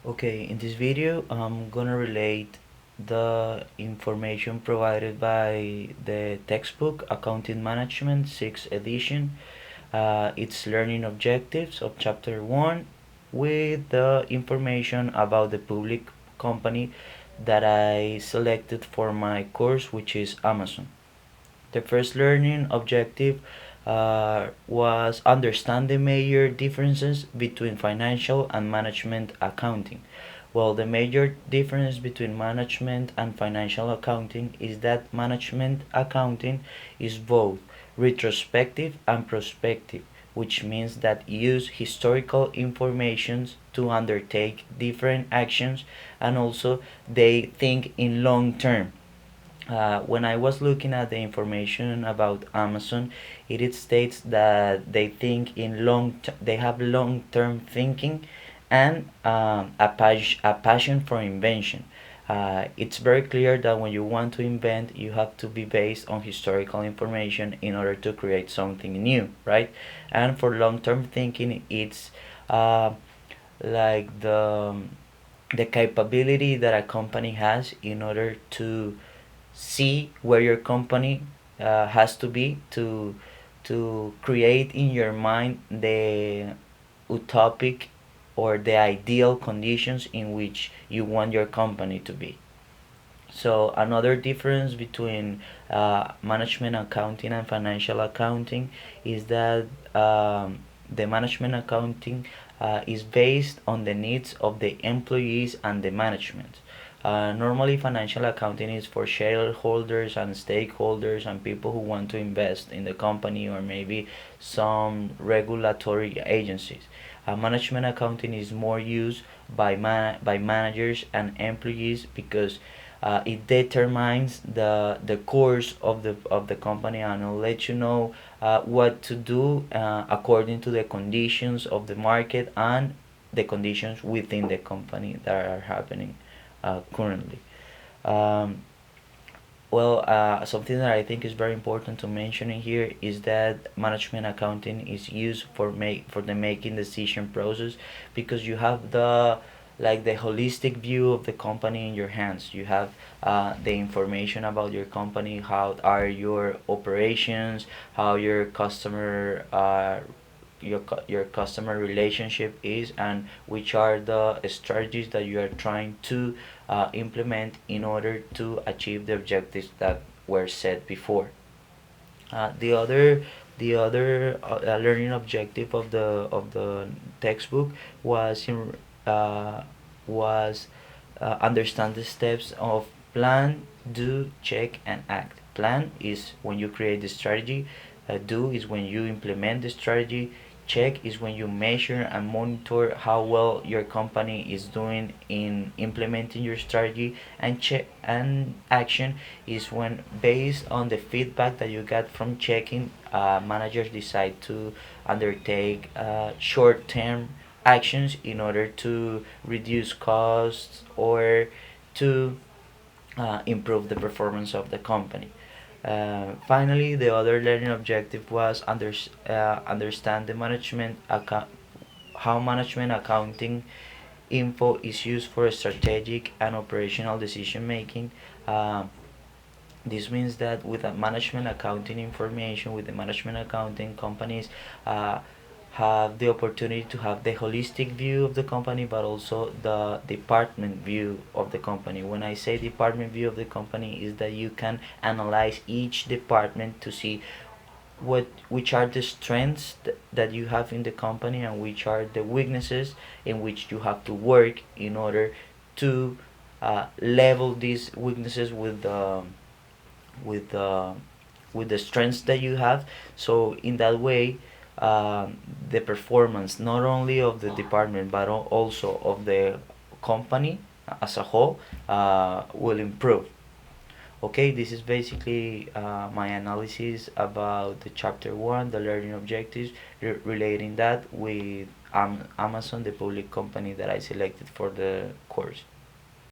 Okay, in this video, I'm gonna relate the information provided by the textbook Accounting Management 6th edition, its learning objectives of chapter 1, with the information about the public company that I selected for my course, which is Amazon. The first learning objective was understand the major differences between financial and management accounting. Well, the major difference between management and financial accounting is that management accounting is both retrospective and prospective, which means that use historical information to undertake different actions, and also they think in long term. When I was looking at the information about Amazon, it states that they think in they have long-term thinking and a passion for invention. It's very clear that when you want to invent, you have to be based on historical information in order to create something new, right? And for long-term thinking, it's uh, like the capability that a company has in order to see where your company has to be to create in your mind the utopic or the ideal conditions in which you want your company to be. So another difference between management accounting and financial accounting is that the management accounting is based on the needs of the employees and the management. Normally, financial accounting is for shareholders and stakeholders and people who want to invest in the company or maybe some regulatory agencies. Management accounting is more used by managers and employees because it determines the course of the company, and it'll let you know what to do according to the conditions of the market and the conditions within the company that are happening currently. Um, Something that I think is very important to mention in here is that management accounting is used for the making decision process, because you have the holistic view of the company in your hands. You have the information about your company, how are your operations, how your your customer relationship is, and which are the strategies that you are trying to implement in order to achieve the objectives that were set before. The other learning objective of the textbook was uh, was understand the steps of plan, do, check, and act. Plan is when you create the strategy. Do is when you implement the strategy. Check is when you measure and monitor how well your company is doing in implementing your strategy. And check and action is when, based on the feedback that you get from checking, managers decide to undertake short-term actions in order to reduce costs or to improve the performance of the company. Finally, the other learning objective was understand the how management accounting info is used for strategic and operational decision making. This means that with a management accounting information, with the management accounting, companies uh, have the opportunity to have the holistic view of the company, but also the department view of the company. When I say department view of the company, is that you can analyze each department to see which are the strengths that you have in the company and which are the weaknesses in which you have to work in order to level these weaknesses with the with the strengths that you have. So in that way, the performance not only of the department but also of the company as a whole will improve. Okay, this is basically my analysis about the chapter 1, the learning objectives, relating that with Amazon, the public company that I selected for the course.